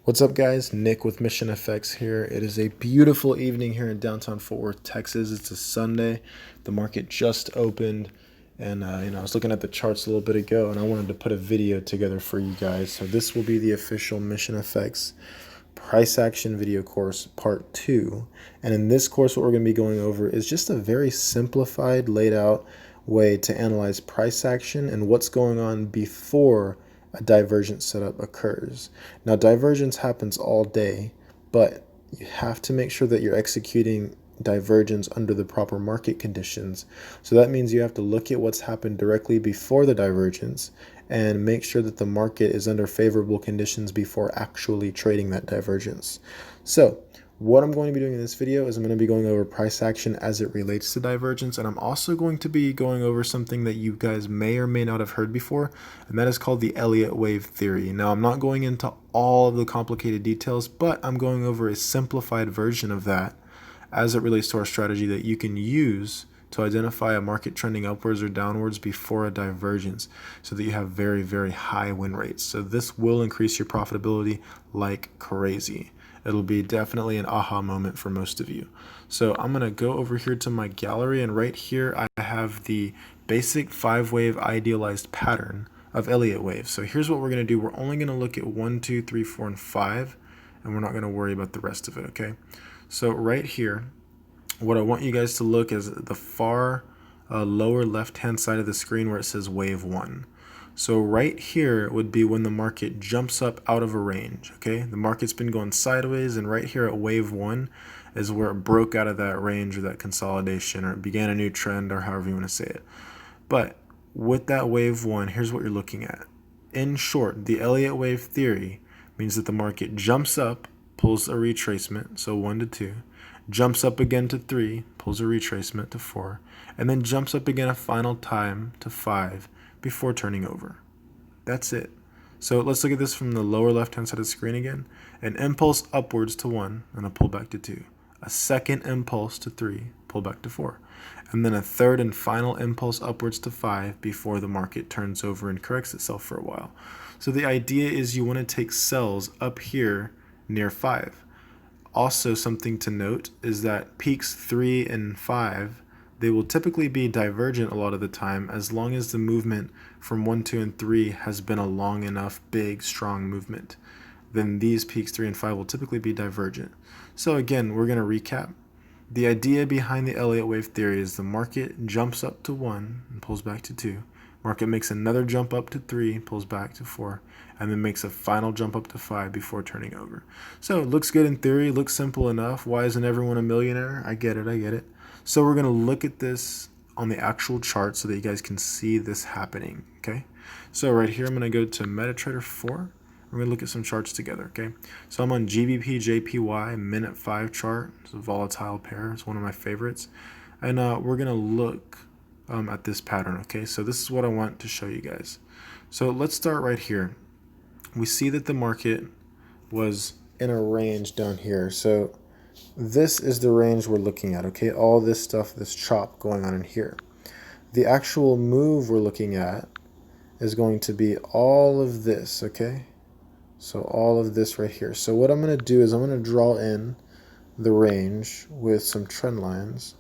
What's up, guys? Nick with Mission FX here. It is a beautiful evening here in downtown Fort Worth, Texas. It's a Sunday. The market just opened, and I was looking at the charts a little bit ago, and I wanted to put a video together for you guys. So this will be the official Mission FX price action video course part 2. And in this course, what we're going to be going over is just a very simplified, laid out way to analyze price action and what's going on before a divergence setup occurs. Now, divergence happens all day, but you have to make sure that you're executing divergence under the proper market conditions. So that means you have to look at what's happened directly before the divergence and make sure that the market is under favorable conditions before actually trading that divergence. So what I'm going to be doing in this video is I'm going to be going over price action as it relates to divergence, and I'm also going to be going over something that you guys may or may not have heard before, and that is called the Elliott wave theory. Now, I'm not going into all of the complicated details, but I'm going over a simplified version of that as it relates to our strategy that you can use to identify a market trending upwards or downwards before a divergence so that you have very, very high win rates. So this will increase your profitability like crazy. It'll be definitely an aha moment for most of you. So I'm going to go over here to my gallery, and right here I have the basic 5-wave idealized pattern of Elliott waves. So here's what we're going to do. We're only going to look at 1, 2, 3, 4, and 5, and we're not going to worry about the rest of it, okay? So right here, what I want you guys to look is the far lower left-hand side of the screen where it says wave 1. So right here would be when the market jumps up out of a range, okay? The market's been going sideways, and right here at wave 1 is where it broke out of that range or that consolidation, or it began a new trend, or however you want to say it. But with that wave 1, here's what you're looking at. In short, the Elliott wave theory means that the market jumps up, pulls a retracement, so 1 to 2, jumps up again to 3, pulls a retracement to 4, and then jumps up again a final time to 5 before turning over. That's it. So let's look at this from the lower left-hand side of the screen again. An impulse upwards to 1 and a pullback to 2. A second impulse to 3, pullback to 4. And then a third and final impulse upwards to 5 before the market turns over and corrects itself for a while. So the idea is you want to take sells up here near 5. Also, something to note is that peaks 3 and 5, they will typically be divergent a lot of the time as long as the movement from 1, 2, and 3 has been a long enough, big, strong movement. Then these peaks 3 and 5 will typically be divergent. So again, we're going to recap. The idea behind the Elliott wave theory is the market jumps up to 1 and pulls back to 2. Market makes another jump up to 3, pulls back to 4, and then makes a final jump up to 5 before turning over. So it looks good in theory, looks simple enough. Why isn't everyone a millionaire? I get it. So we're going to look at this on the actual chart so that you guys can see this happening, okay? So right here, I'm going to go to MetaTrader 4. We're going to look at some charts together, okay? So I'm on GBP JPY minute 5 chart. It's a volatile pair. It's one of my favorites. And we're going to look at this pattern, okay? So this is what I want to show you guys. So let's start right here. We see that the market was in a range down here. So this is the range we're looking at, okay? All this stuff, this chop going on in here. The actual move we're looking at is going to be all of this, okay? So all of this right here. So what I'm going to do is I'm going to draw in the range with some trend lines,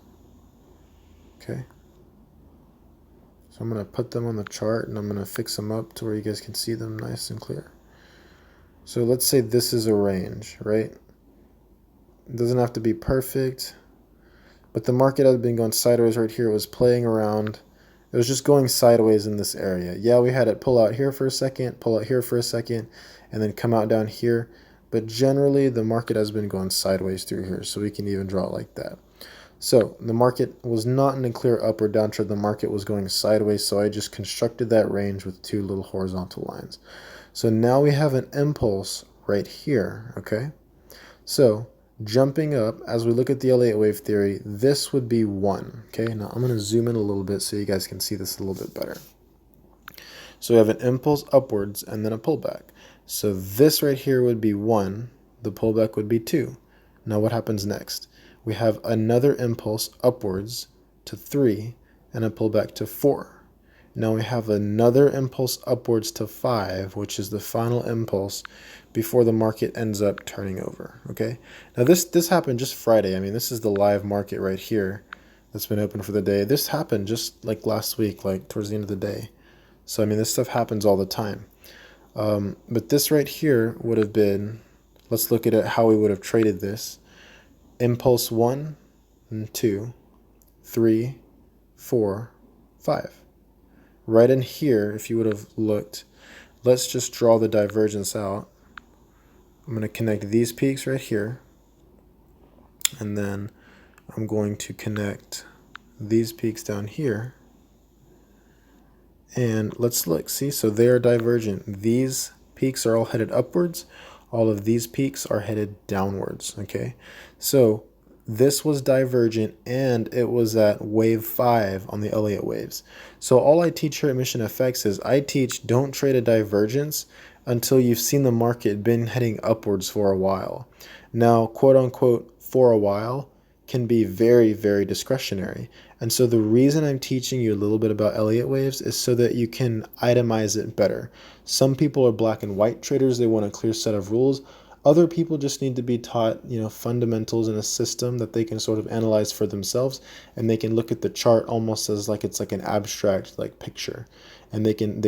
okay? So I'm going to put them on the chart, and I'm going to fix them up to where you guys can see them nice and clear. So let's say this is a range, right? It doesn't have to be perfect, but the market had been going sideways right here. It was playing around. It was just going sideways in this area. Yeah, we had it pull out here for a second, pull out here for a second, and then come out down here. But generally, the market has been going sideways through here, so we can even draw it like that. So the market was not in a clear up or down trend. The market was going sideways, so I just constructed that range with 2 little horizontal lines. So now we have an impulse right here, okay? So jumping up, as we look at the Elliott wave theory, this would be 1, okay? Now I'm going to zoom in a little bit so you guys can see this a little bit better. So we have an impulse upwards and then a pullback. So this right here would be 1, the pullback would be 2. Now what happens next? We have another impulse upwards to 3 and a pullback to 4. Now we have another impulse upwards to 5, which is the final impulse before the market ends up turning over, okay? Now this happened just Friday. I mean, this is the live market right here that's been open for the day. This happened just like last week, like towards the end of the day. So, I mean, this stuff happens all the time. But this right here would have been, let's look at it, how we would have traded this. Impulse 1, and 2, 3, 4, 5. Right in here, if you would have looked, let's just draw the divergence out. I'm going to connect these peaks right here, and then I'm going to connect these peaks down here. And let's look, see, so they are divergent. These peaks are all headed upwards. All of these peaks are headed downwards, okay? So this was divergent, and it was at wave 5 on the Elliott waves. So all I teach here at Mission FX is I teach don't trade a divergence until you've seen the market been heading upwards for a while. Now, quote unquote, for a while can be very, very discretionary. And so the reason I'm teaching you a little bit about Elliott waves is so that you can itemize it better. Some people are black and white traders. They want a clear set of rules. Other people just need to be taught, fundamentals in a system that they can sort of analyze for themselves, and they can look at the chart almost as like it's like an abstract like picture, and they can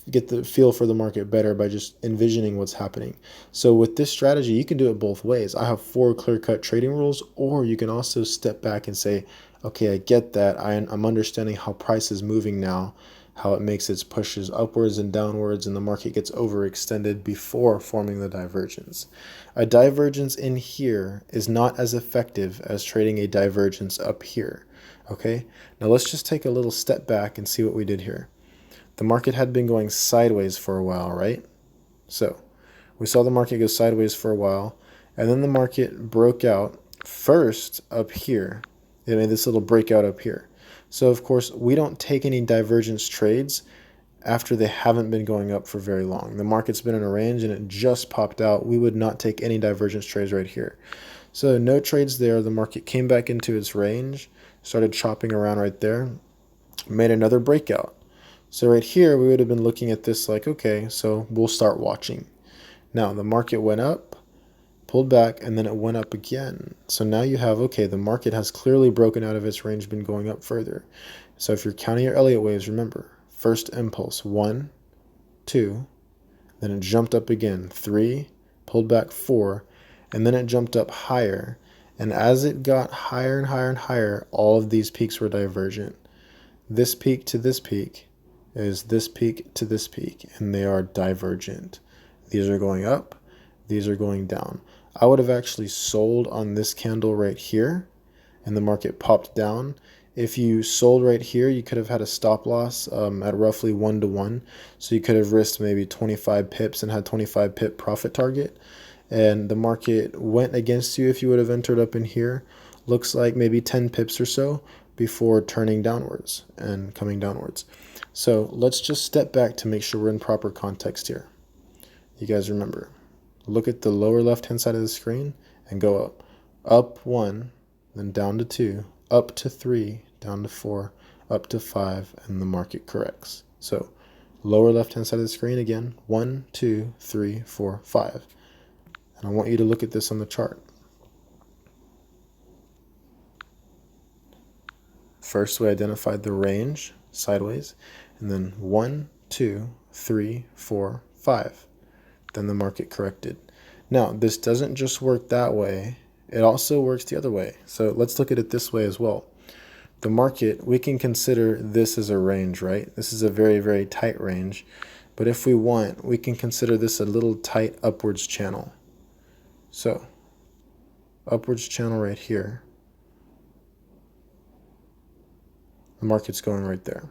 get the feel for the market better by just envisioning what's happening. So with this strategy, you can do it both ways. I have 4 clear-cut trading rules, or you can also step back and say, okay, I get that. I'm understanding how price is moving now, how it makes its pushes upwards and downwards, and the market gets overextended before forming the divergence. A divergence in here is not as effective as trading a divergence up here, okay? Now let's just take a little step back and see what we did here. The market had been going sideways for a while, right? So we saw the market go sideways for a while, and then the market broke out first up here. It made this little breakout up here. So of course, we don't take any divergence trades after they haven't been going up for very long. The market's been in a range and it just popped out. We would not take any divergence trades right here. So no trades there. The market came back into its range, started chopping around right there, made another breakout. So right here, we would have been looking at this like, okay, so we'll start watching. Now the market went up, pulled back, and then it went up again. So now you have, okay, the market has clearly broken out of its range, been going up further. So if you're counting your Elliott waves, remember, first impulse, 1, 2, then it jumped up again, 3, pulled back 4, and then it jumped up higher. And as it got higher and higher and higher, all of these peaks were divergent. This peak to this peak is this peak to this peak, and they are divergent. These are going up, these are going down. I would have actually sold on this candle right here, and the market popped down. If you sold right here, you could have had a stop loss at roughly 1 to 1. So you could have risked maybe 25 pips and had 25 pip profit target. And the market went against you if you would have entered up in here. Looks like maybe 10 pips or so before turning downwards and coming downwards. So let's just step back to make sure we're in proper context here. You guys remember, look at the lower left-hand side of the screen and go up. Up 1, then down to 2, up to 3, down to 4, up to 5, and the market corrects. So lower left-hand side of the screen again, 1, 2, 3, 4, 5. And I want you to look at this on the chart. First, we identified the range sideways, and then 1, 2, 3, 4, 5. Then the market corrected. Now, this doesn't just work that way. It also works the other way. So let's look at it this way as well. The market, we can consider this as a range, right? This is a very, very tight range. But if we want, we can consider this a little tight upwards channel. So, upwards channel right here. The market's going right there.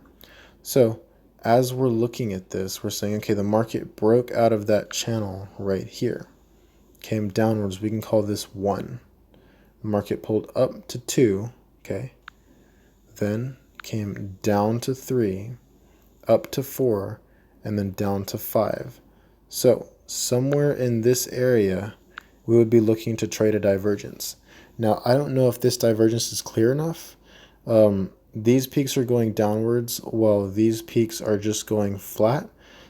So, as we're looking at this, we're saying, okay, the market broke out of that channel right here. Came downwards, we can call this 1. The market pulled up to 2, okay? Then came down to 3, up to 4, and then down to 5. So somewhere in this area, we would be looking to trade a divergence. Now, I don't know if this divergence is clear enough, these peaks are going downwards while these peaks are just going flat.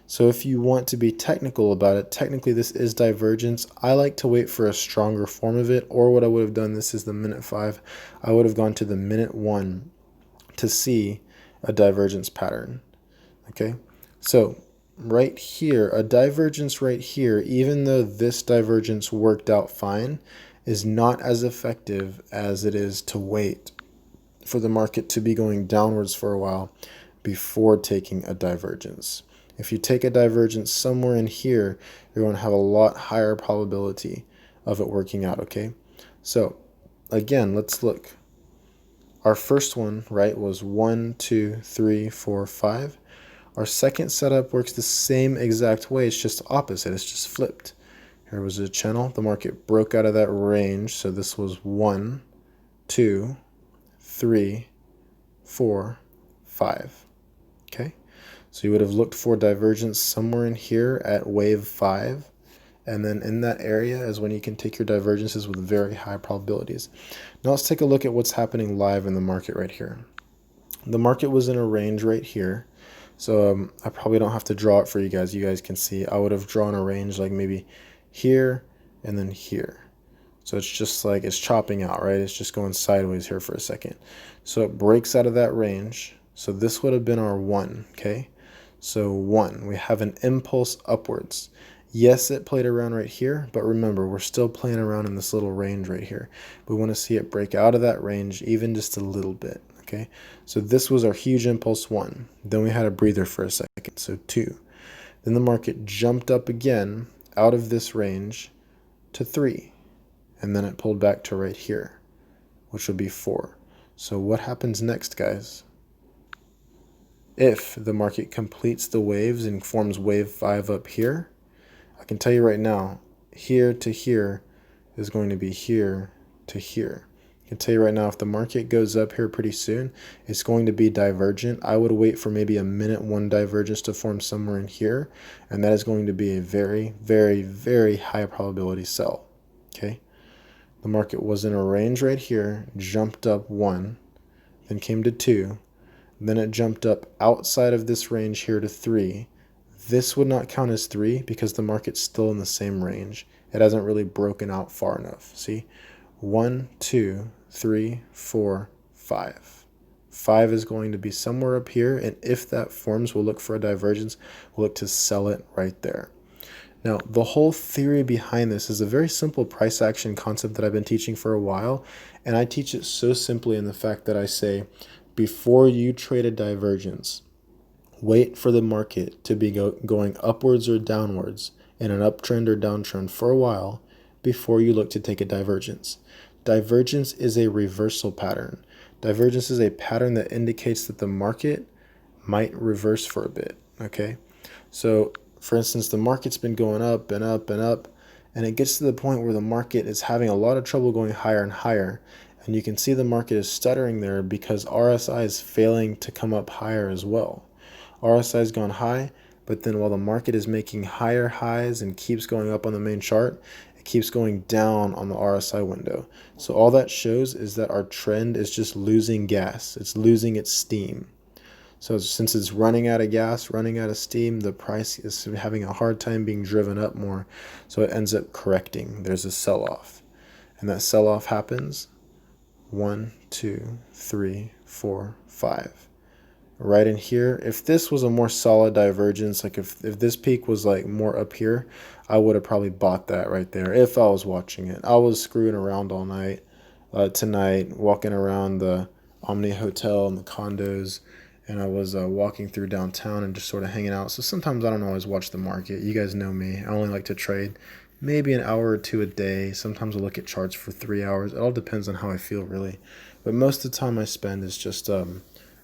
So if you want to be technical about it, technically this is divergence. I like to wait for a stronger form of it, or what I would have done, this is the minute 5, I would have gone to the minute 1 to see a divergence pattern. Okay, so right here, a divergence right here, even though this divergence worked out fine, is not as effective as it is to wait for the market to be going downwards for a while before taking a divergence. If you take a divergence somewhere in here, you're going to have a lot higher probability of it working out, okay? So again, let's look. Our first one, right, was 1, 2, 3, 4, 5. Our second setup works the same exact way. It's just opposite. It's just flipped. Here was a channel. The market broke out of that range. So this was 1, 2, 3, 4, 5. Okay. So you would have looked for divergence somewhere in here at wave 5. And then in that area is when you can take your divergences with very high probabilities. Now let's take a look at what's happening live in the market right here. The market was in a range right here. So I probably don't have to draw it for you guys. You guys can see I would have drawn a range like maybe here and then here. So it's just like it's chopping out, right? It's just going sideways here for a second. So it breaks out of that range. So this would have been our 1, okay? So 1, we have an impulse upwards. Yes, it played around right here, but remember, we're still playing around in this little range right here. We want to see it break out of that range even just a little bit, okay? So this was our huge impulse 1. Then we had a breather for a second, so 2. Then the market jumped up again out of this range to 3. And then it pulled back to right here, which would be 4. So what happens next, guys? If the market completes the waves and forms wave 5 up here, I can tell you right now, here to here is going to be here to here. I can tell you right now, if the market goes up here pretty soon, it's going to be divergent. I would wait for maybe a minute 1 divergence to form somewhere in here, and that is going to be a very, very, very high probability sell, okay? The market was in a range right here, jumped up 1, then came to 2, then it jumped up outside of this range here to 3. This would not count as 3 because the market's still in the same range. It hasn't really broken out far enough. See? 1, 2, 3, 4, 5. 5 is going to be somewhere up here, and if that forms, we'll look for a divergence. We'll look to sell it right there. Now, the whole theory behind this is a very simple price action concept that I've been teaching for a while, and I teach it so simply in the fact that I say, before you trade a divergence, wait for the market to be going upwards or downwards in an uptrend or downtrend for a while before you look to take a divergence. Divergence is a reversal pattern. Divergence is a pattern that indicates that the market might reverse for a bit, okay? So, for instance, the market's been going up and up and up, and it gets to the point where the market is having a lot of trouble going higher and higher. And you can see the market is stuttering there because RSI is failing to come up higher as well. RSI has gone high, but then while the market is making higher highs and keeps going up on the main chart, it keeps going down on the RSI window. So all that shows is that our trend is just losing gas. It's losing its steam. So since it's running out of gas, running out of steam, the price is having a hard time being driven up more. So it ends up correcting. There's a sell-off. And that sell-off happens 1, 2, 3, 4, 5. Right in here, if this was a more solid divergence, like if this peak was like more up here, I would have probably bought that right there if I was watching it. I was screwing around all night tonight, walking around the Omni Hotel and the condos, and I was walking through downtown and just sort of hanging out. So sometimes I don't always watch the market. You guys know me. I only like to trade maybe an hour or two a day. Sometimes I'll look at charts for 3 hours. It all depends on how I feel, really. But most of the time I spend is just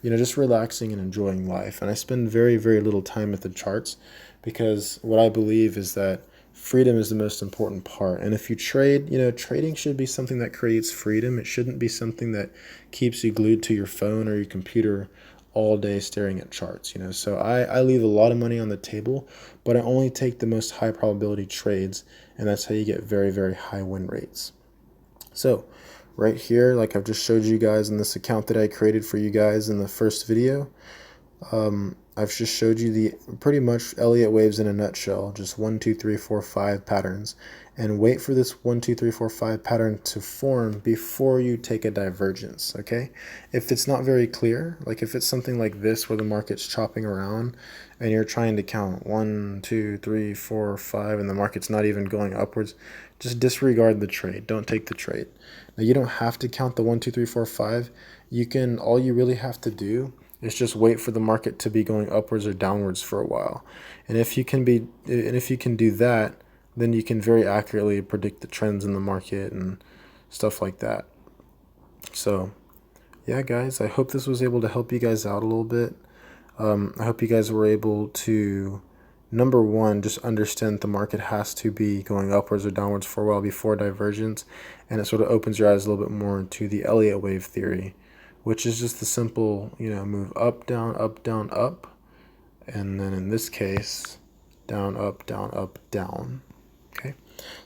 just relaxing and enjoying life. And I spend very, very little time at the charts because what I believe is that freedom is the most important part. And if you trade, trading should be something that creates freedom. It shouldn't be something that keeps you glued to your phone or your computer all day staring at charts. So I leave a lot of money on the table, but I only take the most high probability trades, and that's how you get very, very high win rates. So right here, like I've just showed you guys in this account that I created for you guys in the first video. I've just showed you the pretty much Elliott waves in a nutshell, just 1, 2, 3, 4, 5 patterns, and wait for this 1, 2, 3, 4, 5 pattern to form before you take a divergence. Okay, if it's not very clear, like if it's something like this where the market's chopping around and you're trying to count 1, 2, 3, 4, 5 and the market's not even going upwards, just disregard the trade. Don't take the trade. Now you don't have to count the 1, 2, 3, 4, 5. You can, all you really have to do is just wait for the market to be going upwards or downwards for a while. And if you can do that, then you can very accurately predict the trends in the market and stuff like that. So yeah, guys, I hope this was able to help you guys out a little bit. I hope you guys were able to, number one, just understand the market has to be going upwards or downwards for a while before divergence, and it sort of opens your eyes a little bit more into the Elliott wave theory, which is just the simple, move up, down, up, and then in this case, down, up, down. Okay,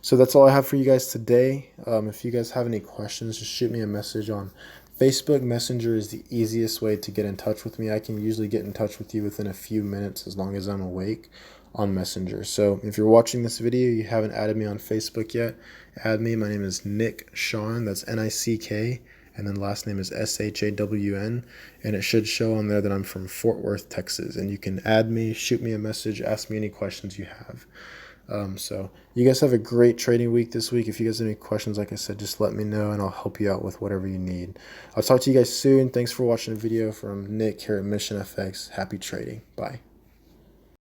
so that's all I have for you guys today. If you guys have any questions, just shoot me a message on Facebook. Messenger is the easiest way to get in touch with me. I can usually get in touch with you within a few minutes as long as I'm awake on Messenger. So if you're watching this video, you haven't added me on Facebook yet, add me. My name is Nick Shawn. That's Nick. And then last name is Shawn, and it should show on there that I'm from Fort Worth, Texas. And you can add me, shoot me a message, ask me any questions you have. So you guys have a great trading week this week. If you guys have any questions, like I said, just let me know and I'll help you out with whatever you need. I'll talk to you guys soon. Thanks for watching the video from Nick here at Mission FX. Happy trading. Bye.